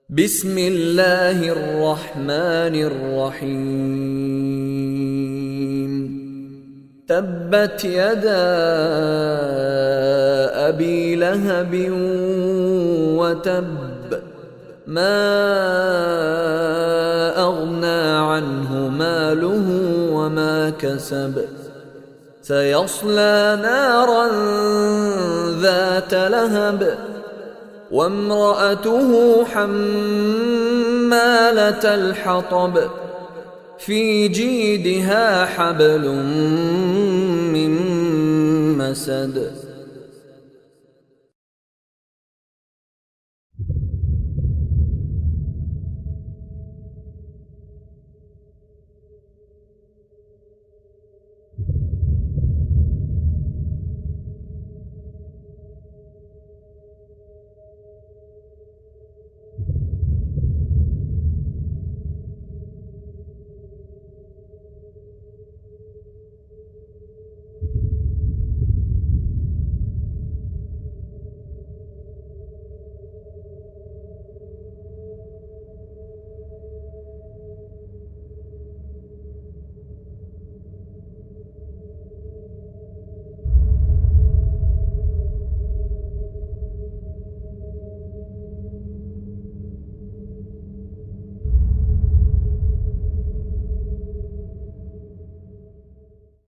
بسم الله الرحمن الرحيم. تبت يدا أبي لهب وتب، ما أغنى عنه ماله وما كسب، سيصلى نارا ذات لهب وامرأته حمالة الحطب، في جيدها حبل من مسد.